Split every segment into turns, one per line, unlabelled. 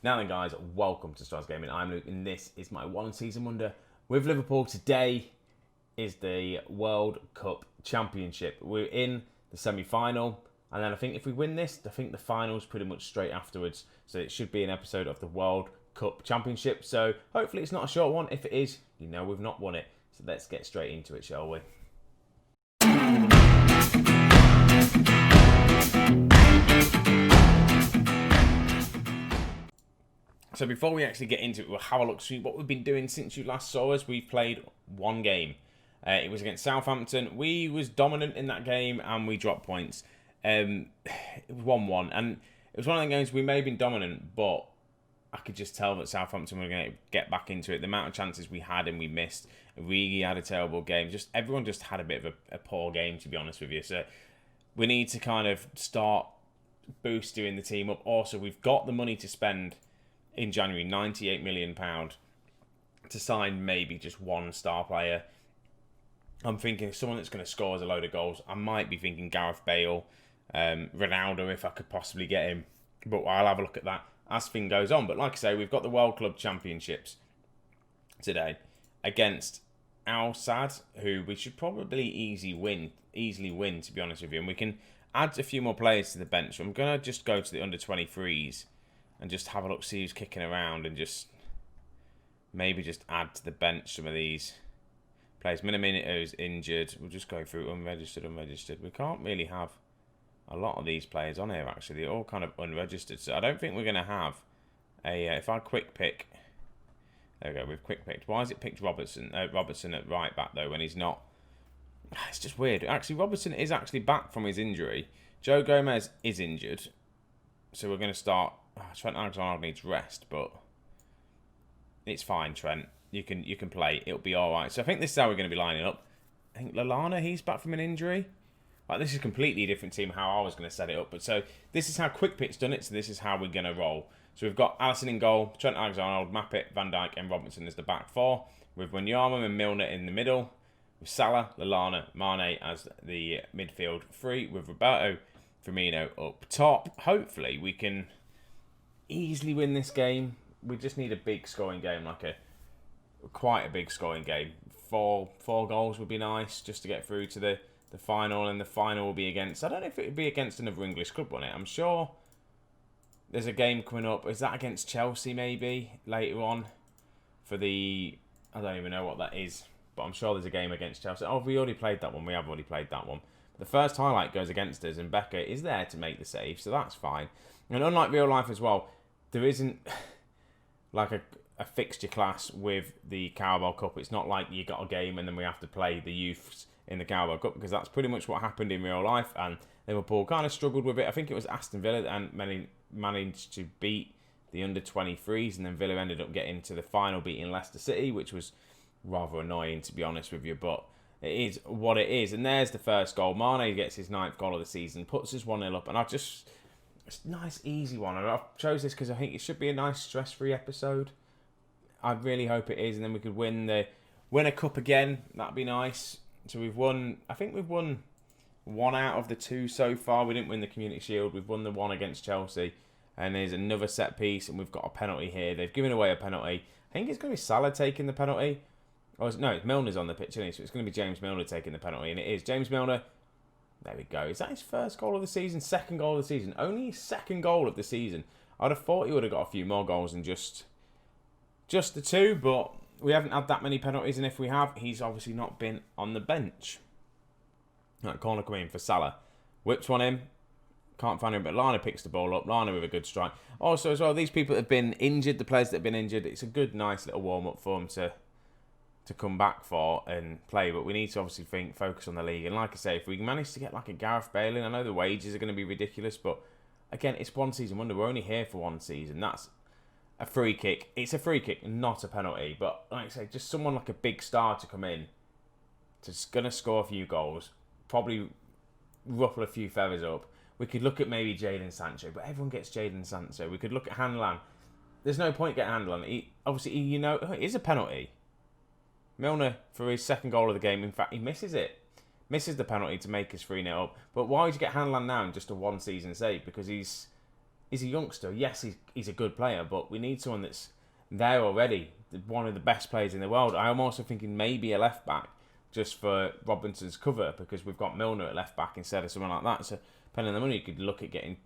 Now then, guys, welcome to Strasz Gaming. I'm Luke, and this is my one season wonder with Liverpool. Today is the World Cup Championship. We're in the semi-final, and then I think if we win this, I think the final's pretty much straight afterwards. So it should be an episode of the World Cup Championship. So hopefully it's not a short one. If it is, you know we've not won it. So let's get straight into it, shall we? So before we actually get into it, we'll have a look through what we've been doing since you last saw us. We've played one game. It was against Southampton. We was dominant in that game and we dropped points. It was 1-1. And it was one of the games we may have been dominant, but I could just tell that Southampton were going to get back into it. The amount of chances we had and we missed. Really had a terrible game. Everyone just had a bit of a poor game, to be honest with you. So we need to kind of start boosting the team up. Also, we've got the money to spend in January, £98 million to sign maybe just one star player. I'm thinking someone that's going to score us a load of goals. I might be thinking Gareth Bale, Ronaldo if I could possibly get him. But I'll have a look at that as things goes on. But like I say, we've got the World Club Championships today against Al Sadd, who we should probably easily win, to be honest with you. And we can add a few more players to the bench. So I'm going to just go to the under-23s and just have a look, see who's kicking around, and just maybe just add to the bench some of these players. Minamino's injured. We'll just go through unregistered. We can't really have a lot of these players on here, actually. They're all kind of unregistered. So I don't think we're going to have a... if I quick pick... There we go, we've quick picked. Why has it picked Robertson at right back, though, when he's not? It's just weird. Actually, Robertson is actually back from his injury. Joe Gomez is injured. So we're going to start... Trent Alexander needs rest, but it's fine, Trent. You can play. It'll be all right. So I think this is how we're going to be lining up. I think Lallana, he's back from an injury. Like, this is a completely different team how I was going to set it up. But so this is how Quick Pit's done it. So this is how we're going to roll. So we've got Alisson in goal, Trent Alexander, Mappet, Van Dijk, and Robinson as the back four. With Wanyama and Milner in the middle. With Salah, Lallana, Mane as the midfield three. With Roberto Firmino up top. Hopefully we can easily win this game. We just need a big scoring game, quite a big scoring game. Four goals would be nice just to get through to the final, and the final will be against, I don't know if it would be against another English club on it. I'm sure there's a game coming up. Is that against Chelsea maybe later on for the, I don't even know what that is, but I'm sure there's a game against Chelsea. Oh, we already played that one. We have already played that one. The first highlight goes against us, and Becker is there to make the save, so that's fine. And unlike real life as well, there isn't like a fixture class with the Carabao Cup. It's not like you got a game and then we have to play the youths in the Carabao Cup, because that's pretty much what happened in real life, and Liverpool kind of struggled with it. I think it was Aston Villa and managed to beat the under-23s, and then Villa ended up getting to the final, beating Leicester City, which was rather annoying, to be honest with you, but it is what it is. And there's the first goal. Mane gets his 9th goal of the season, puts us 1-0 up, and it's a nice, easy one. And I chose this because I think it should be a nice, stress-free episode. I really hope it is, and then we could win a cup again. That'd be nice. So we've won. I think we've won 1 out of the 2 so far. We didn't win the Community Shield. We've won the 1 against Chelsea, and there's another set piece, and we've got a penalty here. They've given away a penalty. I think it's going to be Salah taking the penalty. No, Milner's on the pitch, isn't he? So it's going to be James Milner taking the penalty, and it is James Milner. There we go. Is that his first goal of the season? Second goal of the season. Only his second goal of the season. I'd have thought he would have got a few more goals than just the 2, but we haven't had that many penalties, and if we have, he's obviously not been on the bench. That corner coming in for Salah. Whips one in. Can't find him, but Lana picks the ball up. Lana with a good strike. Also, as well, these people that have been injured, the players that have been injured, it's a good, nice little warm-up for them to come back for and play, but we need to obviously focus on the league. And like I say, if we manage to get like a Gareth Bale in, I know the wages are going to be ridiculous, but again, it's one season wonder. We're only here for one season. That's a free kick. It's a free kick, not a penalty. But like I say, just someone like a big star to come in, just going to score a few goals, probably ruffle a few feathers up. We could look at maybe Jadon Sancho, but everyone gets Jadon Sancho. We could look at Hanlan. There's no point getting Hanlan. It is a penalty. Milner for his second goal of the game. In fact, he misses it. Misses the penalty to make us 3-0 up. But why would you get Hanlan now in just a one-season save? Because he's He's a youngster. Yes, he's a good player, but we need someone that's there already. One of the best players in the world. I'm also thinking maybe a left back just for Robinson's cover, because we've got Milner at left back instead of someone like that. So depending on the money, you could look at getting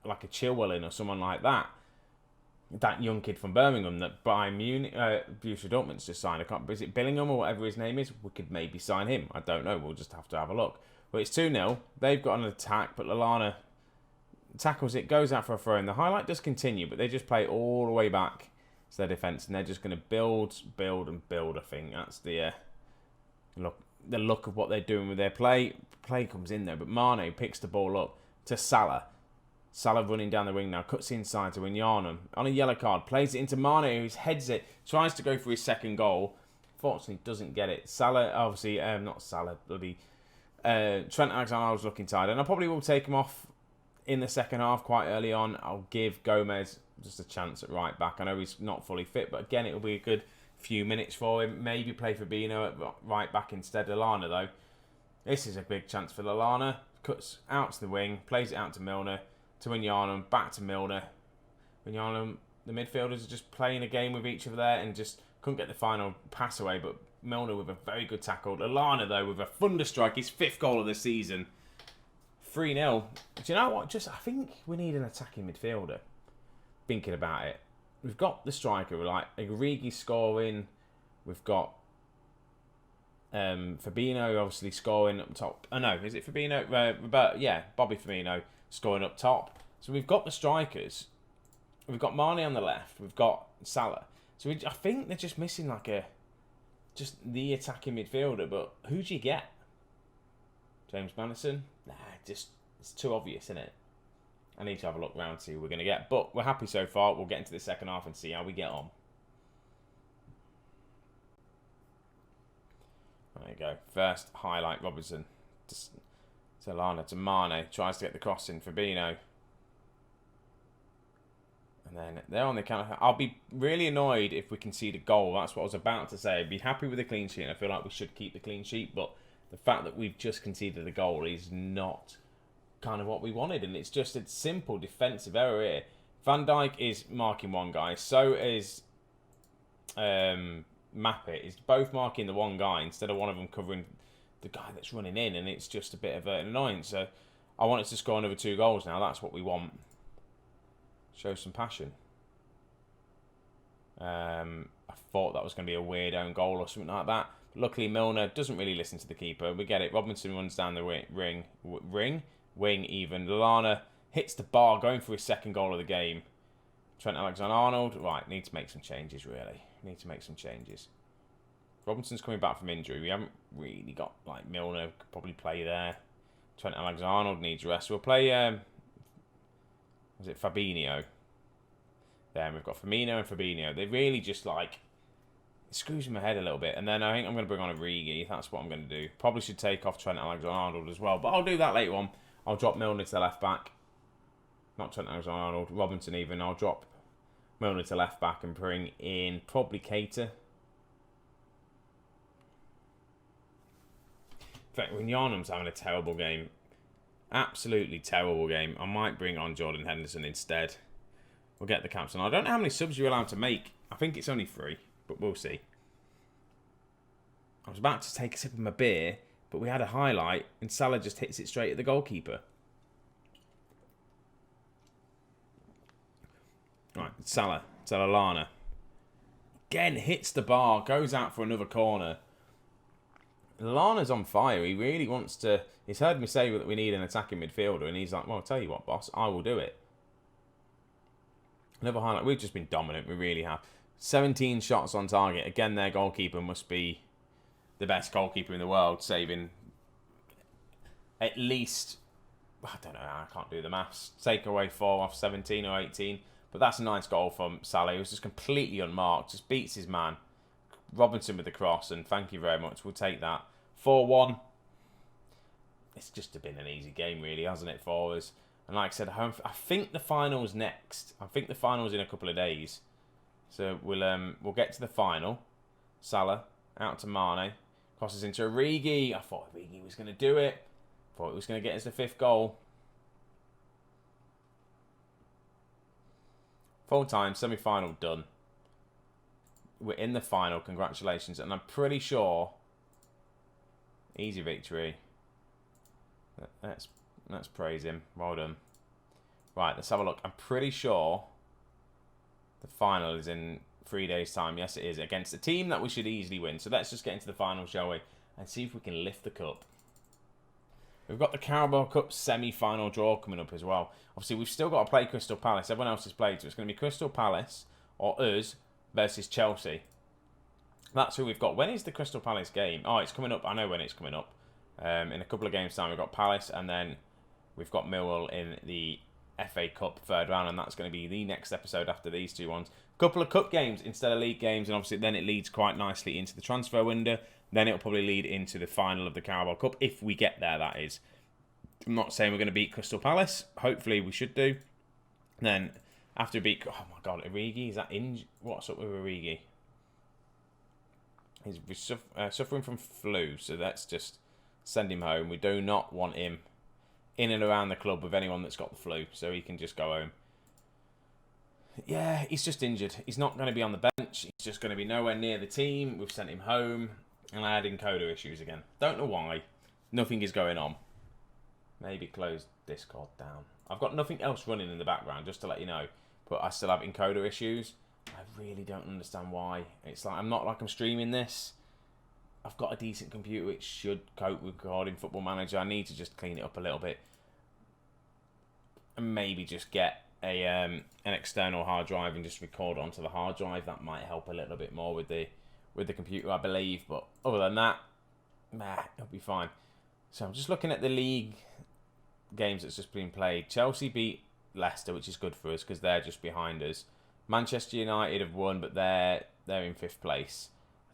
like a Chilwell in or someone like that. That young kid from Birmingham that Bayern Munich, Borussia Dortmund's just signed. Is it Billingham or whatever his name is? We could maybe sign him. I don't know. We'll just have to have a look. But it's 2-0. They've got an attack, but Lallana tackles it, goes out for a throw, and the highlight does continue, but they just play all the way back to their defence, and they're just going to build, and build. I think that's the look of what they're doing with their play. Play comes in there, but Mane picks the ball up to Salah. Salah running down the wing now, cuts inside to Wijnaldum on a yellow card, plays it into Mane, who heads it, tries to go for his second goal. Fortunately, doesn't get it. Salah, obviously, not Salah, bloody Trent Alexander-Arnold's looking tired, and I probably will take him off in the second half quite early on. I'll give Gomez just a chance at right back. I know he's not fully fit, but again, it'll be a good few minutes for him. Maybe play Fabinho at right back instead of Lallana, though. This is a big chance for Lallana. Cuts out to the wing, plays it out to Milner, to Wijnaldum, back to Milner. Wijnaldum, the midfielders are just playing a game with each other there and just couldn't get the final pass away, but Milner with a very good tackle. Lallana, though, with a thunderstrike, his 5th goal of the season. 3-0. Do you know what? I think we need an attacking midfielder. Thinking about it. We've got the striker, like Origi scoring. We've got Fabinho obviously scoring up top. Oh no, is it Fabinho? Bobby Firmino scoring up top. So we've got the strikers. We've got Mane on the left. We've got Salah. So I think they're just missing just the attacking midfielder. But who do you get? James Maddison? Nah, it's too obvious, isn't it? I need to have a look round to see who we're going to get. But we're happy so far. We'll get into the second half and see how we get on. There you go. First highlight, Robinson. To Lallana, to Mane. Tries to get the cross in. Fabinho. And then they're on the counter. I'll be really annoyed if we concede a goal. That's what I was about to say. I'd be happy with the clean sheet. And I feel like we should keep the clean sheet. But the fact that we've just conceded a goal is not kind of what we wanted, and it's just a simple defensive error here. Van Dijk is marking one guy, so is Mappet. Is both marking the one guy instead of one of them covering the guy that's running in, and it's just a bit of an annoyance. So I want us to score another 2 goals now. That's what we want. Show some passion. I thought that was going to be a weird own goal or something like that. But luckily, Milner doesn't really listen to the keeper. We get it. Robinson runs down the wing even. Lallana hits the bar, going for his 2nd goal of the game. Trent Alexander-Arnold. Right, need to make some changes, really. Need to make some changes. Robinson's coming back from injury. We haven't really got, Milner could probably play there. Trent Alexander-Arnold needs rest. We'll play, was it Fabinho? There, and we've got Firmino and Fabinho. They really just, it screws my head a little bit. And then I think I'm going to bring on Origi. That's what I'm going to do. Probably should take off Trent Alexander-Arnold as well. But I'll do that later on. I'll drop Milner to left back. Not Trent Alexander-Arnold. Robinson even. I'll drop Milner to left back and bring in probably Keita. In fact, Wijnaldum's having a terrible game. Absolutely terrible game. I might bring on Jordan Henderson instead. We'll get the caps on. I don't know how many subs you're allowed to make. I think it's only 3, but we'll see. I was about to take a sip of my beer, but we had a highlight, and Salah just hits it straight at the goalkeeper. Right, Salah to Lallana. Again, hits the bar, goes out for another corner. Lallana's on fire. He really wants to... He's heard me say that we need an attacking midfielder, and he's like, well, I'll tell you what, boss, I will do it. Another highlight. We've just been dominant. We really have. 17 shots on target. Again, their goalkeeper must be the best goalkeeper in the world, saving at least... I don't know. I can't do the maths. Take away 4 off 17 or 18. But that's a nice goal from Salah. He was just completely unmarked. Just beats his man. Robinson with the cross, and thank you very much. We'll take that. 4-1. It's just been an easy game, really, hasn't it, for us? And like I said, I think the final's next. I think the final's in a couple of days. So we'll get to the final. Salah out to Mane. Crosses into Origi. I thought Origi was going to do it. Thought he was going to get us the 5th goal. Full time, semi-final done. We're in the final. Congratulations. And I'm pretty sure... Easy victory. Let's praise him. Well done. Right, let's have a look. I'm pretty sure the final is in 3 days' time. Yes, it is. Against a team that we should easily win. So let's just get into the final, shall we? And see if we can lift the cup. We've got the Carabao Cup semi-final draw coming up as well. Obviously, we've still got to play Crystal Palace. Everyone else has played, so it's going to be Crystal Palace or us versus Chelsea. That's who we've got. When is the Crystal Palace game? Oh, it's coming up. I know when it's coming up. In a couple of games' time, we've got Palace, and then we've got Millwall in the FA Cup third round, and that's going to be the next episode after these two ones. A couple of cup games instead of league games, and obviously then it leads quite nicely into the transfer window. Then it'll probably lead into the final of the Carabao Cup, if we get there, that is. I'm not saying we're going to beat Crystal Palace. Hopefully we should do. Then, after we beat... Oh my God, Origi, is that injured? What's up with Origi? He's suffering from flu, so let's just send him home. We do not want him in and around the club with anyone that's got the flu, so he can just go home. Yeah, he's just injured. He's not going to be on the bench. He's just going to be nowhere near the team. We've sent him home. And I had encoder issues again. Don't know why. Nothing is going on. Maybe close Discord down. I've got nothing else running in the background, just to let you know. But I still have encoder issues. I really don't understand why. It's like, I'm not like I'm streaming this. I've got a decent computer which should cope with recording Football Manager. I need to just clean it up a little bit. And maybe just get an external hard drive and just record onto the hard drive. That might help a little bit more with the computer, I believe. But other than that, it'll be fine. So I'm just looking at the league games that's just been played. Chelsea beat Leicester, which is good for us because they're just behind us. Manchester United have won, but they're in 5th place.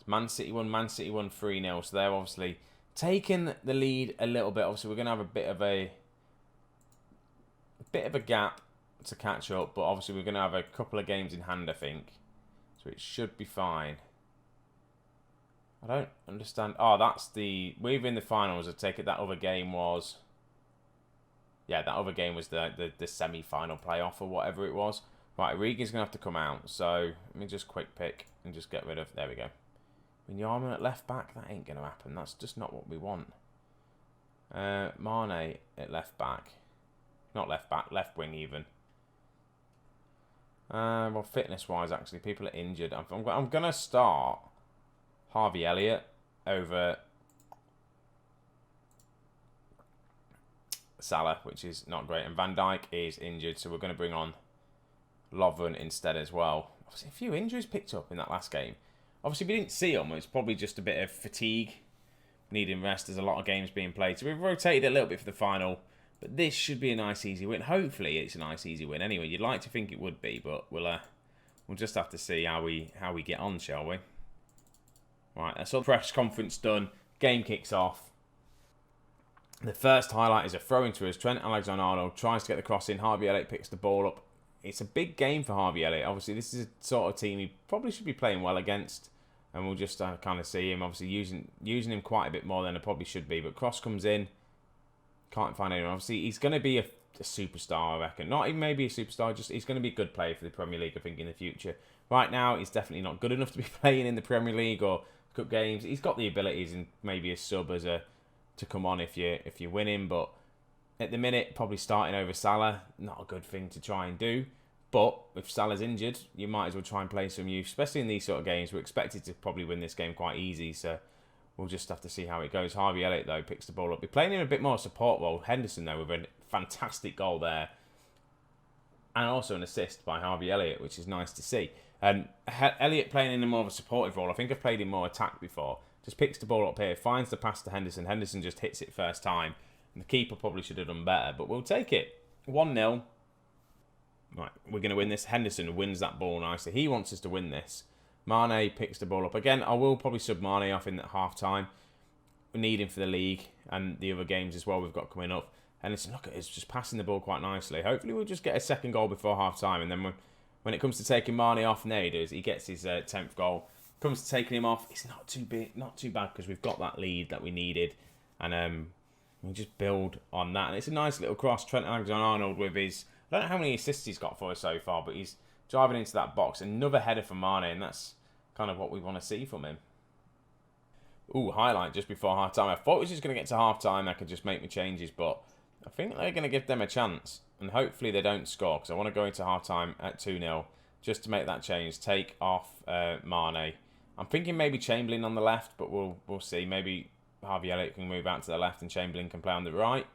Man City won 3-0, so they're obviously taking the lead a little bit. Obviously, we're going to have a bit of a gap to catch up, but obviously we're going to have a couple of games in hand, I think. So it should be fine. I don't understand. Oh, that's the... We're in the finals. I take it that other game was... Yeah, that other game was the semi-final playoff or whatever it was. Right, Origi's going to have to come out. So, let me just quick pick and just get rid of... There we go. Minyama at left back? That ain't going to happen. That's just not what we want. Mane at left back. Not left back, left wing even. Well, fitness-wise, actually, people are injured. I'm going to start Harvey Elliott over Salah, which is not great. And Van Dijk is injured, so we're going to bring on Lovren instead as well. Obviously, a few injuries picked up in that last game. Obviously, we didn't see them. It's probably just a bit of fatigue, needing rest. There's a lot of games being played. So we've rotated a little bit for the final. But this should be a nice, easy win. Hopefully, it's a nice, easy win. Anyway, you'd like to think it would be, but we'll just have to see how we get on, shall we? Right, that's all the press conference done. Game kicks off. The first highlight is a throw-in to us. Trent Alexander-Arnold tries to get the cross in. Harvey Elliott picks the ball up. It's a big game for Harvey Elliott. Obviously, this is a sort of team he probably should be playing well against. And we'll just kind of see him, obviously, using him quite a bit more than it probably should be. But cross comes in. Can't find anyone. Obviously, he's going to be a superstar, I reckon. Not even maybe a superstar, just he's going to be a good player for the Premier League, I think, in the future. Right now, he's definitely not good enough to be playing in the Premier League or Cup games. He's got the abilities and maybe a sub to come on if you win him, but at the minute, probably starting over Salah, not a good thing to try and do. But if Salah's injured, you might as well try and play some youth, especially in these sort of games. We're expected to probably win this game quite easy, so we'll just have to see how it goes. Harvey Elliott, though, picks the ball up. We're playing him a bit more support role. Henderson, though, with a fantastic goal there. And also an assist by Harvey Elliott, which is nice to see. Elliott playing in a more of a supportive role. I think I've played him more attack before. Just picks the ball up here, finds the pass to Henderson. Henderson just hits it first time. And the keeper probably should have done better, but we'll take it. 1-0. Right, we're going to win this. Henderson wins that ball nicely. He wants us to win this. Mane picks the ball up. Again, I will probably sub Mane off in at half-time. We need him for the league and the other games as well we've got coming up. Henderson, look at us, just passing the ball quite nicely. Hopefully we'll just get a second goal before half-time. And then when it comes to taking Mane off, and there he does. He gets his 10th goal. Comes to taking him off, it's not too bad because we've got that lead that we needed. And we just build on that. And it's a nice little cross. Trent Alexander-Arnold with his... I don't know how many assists he's got for us so far, but he's driving into that box. Another header from Mane, and that's kind of what we want to see from him. Ooh, highlight just before half-time. I thought it was just going to get to half-time. I could just make my changes, but I think they're going to give them a chance. And hopefully they don't score, because I want to go into half-time at 2-0 just to make that change. Take off Mane. I'm thinking maybe Chamberlain on the left, but we'll see. Maybe Harvey Elliott can move out to the left and Chamberlain can play on the right.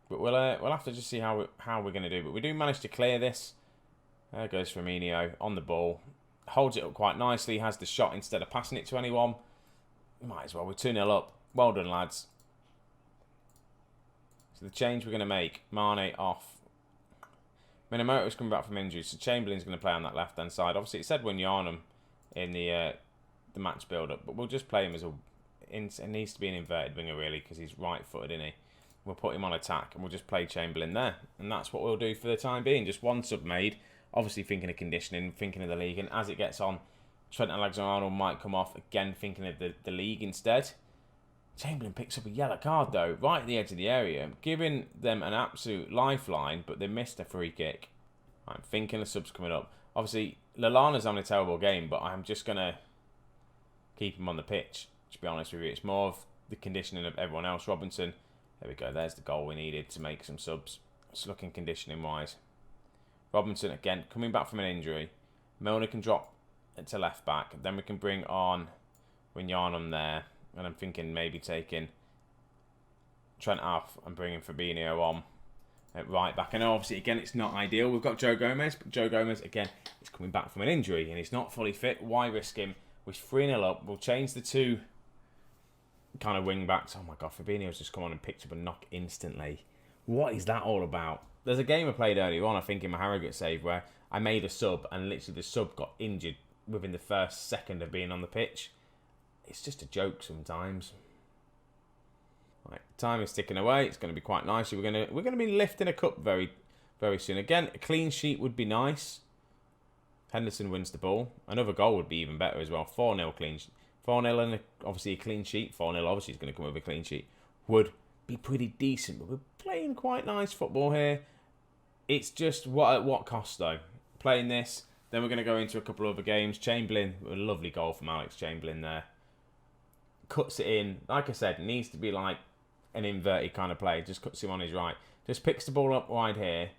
But we'll have to just see how we're going to do. But we do manage to clear this. There goes Firmino on the ball. Holds it up quite nicely. Has the shot instead of passing it to anyone. Might as well. We're 2-0 up. Well done, lads. So the change we're going to make. Mane off. Minamoto's coming back from injury, so Chamberlain's going to play on that left-hand side. Obviously, it said Wijnaldum in the match build-up, but we'll just play him as it needs to be an inverted winger, really, because he's right-footed, isn't he? We'll put him on attack, and we'll just play Chamberlain there. And that's what we'll do for the time being. Just one sub made. Obviously, thinking of conditioning, thinking of the league, and as it gets on, Trent Alexander-Arnold might come off, again thinking of the league instead. Chamberlain picks up a yellow card, though, right at the edge of the area, giving them an absolute lifeline, but they missed a free kick. I'm thinking the subs coming up. Obviously, Lallana's having a terrible game, but I'm just going to keep him on the pitch, to be honest with you. It's more of the conditioning of everyone else. Robinson, there we go, there's the goal we needed to make some subs. It's looking conditioning-wise. Robinson, again, coming back from an injury. Milner can drop to left back. Then we can bring on Wijnaldum there. And I'm thinking maybe taking Trent off and bringing Fabinho on at right back. I know, obviously, again, it's not ideal. We've got Joe Gomez, but Joe Gomez, again, is coming back from an injury and he's not fully fit. Why risk him? We're 3-0 up. We'll change the two kind of wing backs. Oh my God, Fabinho's just come on and picked up a knock instantly. What is that all about? There's a game I played earlier on, I think, in my Harrogate save where I made a sub and literally the sub got injured within the first second of being on the pitch. It's just a joke sometimes. Right, time is ticking away. It's going to be quite nice. We're going to be lifting a cup very, very soon. Again, a clean sheet would be nice. Henderson wins the ball. Another goal would be even better as well. 4-0 clean sheet. 4-0 and obviously a clean sheet. 4-0 obviously is going to come with a clean sheet. Would be pretty decent, but we're playing quite nice football here. It's just at what cost though? Playing this, then we're going to go into a couple of other games. Chamberlain, a lovely goal from Alex Chamberlain there. Cuts it in. Like I said, it needs to be like an inverted kind of play. Just cuts him on his right. Just picks the ball up wide here.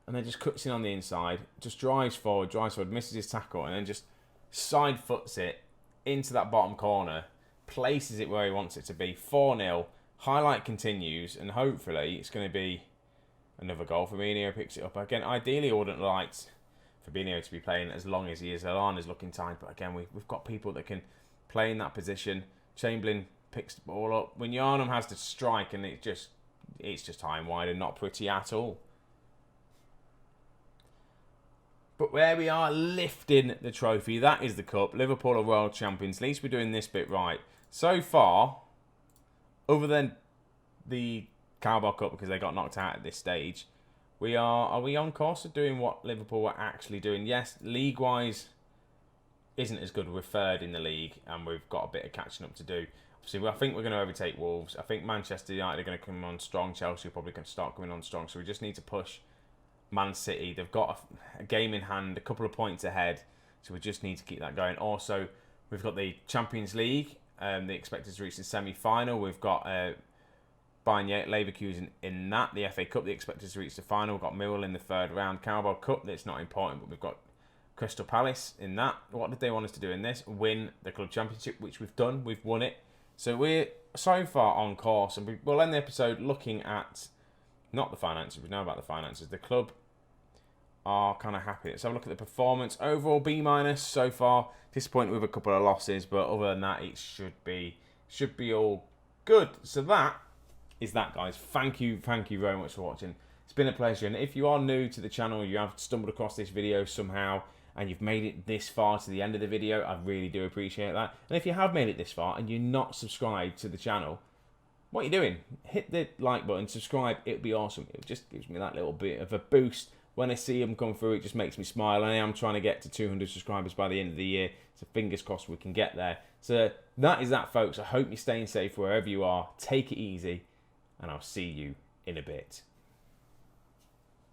And then just cuts in on the inside. Just drives forward, misses his tackle. And then just side foots it into that bottom corner. Places it where he wants it to be. 4-0. Highlight continues. And hopefully it's going to be another goal. Fabinho picks it up. Again, ideally I wouldn't like Fabinho to be playing as long as he is. Lallana's looking tight. But again, we've got people that can play in that position. Chamberlain picks the ball up. Wijnaldum has to strike and it's just high and wide and not pretty at all. But where we are lifting the trophy, that is the cup. Liverpool are world champions. At least we're doing this bit right. So far, other than the Carabao Cup because they got knocked out at this stage, are we on course of doing what Liverpool were actually doing? Yes, league-wise isn't as good. We're third in the league and we've got a bit of catching up to do. Obviously, I think we're going to overtake Wolves. I think Manchester United are going to come on strong. Chelsea are probably going to start coming on strong. So we just need to push Man City. They've got a game in hand, a couple of points ahead. So we just need to keep that going. Also, we've got the Champions League. They expect us to reach the semi-final. We've got Bayern Leverkusen in that. The FA Cup, they expect us to reach the final. We've got Millwall in the third round. Carabao Cup, that's not important, but we've got Crystal Palace in that. What did they want us to do in this? Win the club championship, which we've done. We've won it. So we're so far on course. And we'll end the episode looking at, not the finances, we know about the finances. The club are kind of happy. Let's have a look at the performance. Overall, B- so far. Disappointed with a couple of losses, but other than that, it should be all good. So that is that, guys. Thank you very much for watching. It's been a pleasure. And if you are new to the channel, you have stumbled across this video somehow, and you've made it this far to the end of the video, I really do appreciate that. And if you have made it this far and you're not subscribed to the channel, what are you doing? Hit the like button, subscribe, it'd be awesome. It just gives me that little bit of a boost. When I see them come through, it just makes me smile. And I am trying to get to 200 subscribers by the end of the year, so fingers crossed we can get there. So that is that, folks. I hope you're staying safe wherever you are. Take it easy, and I'll see you in a bit.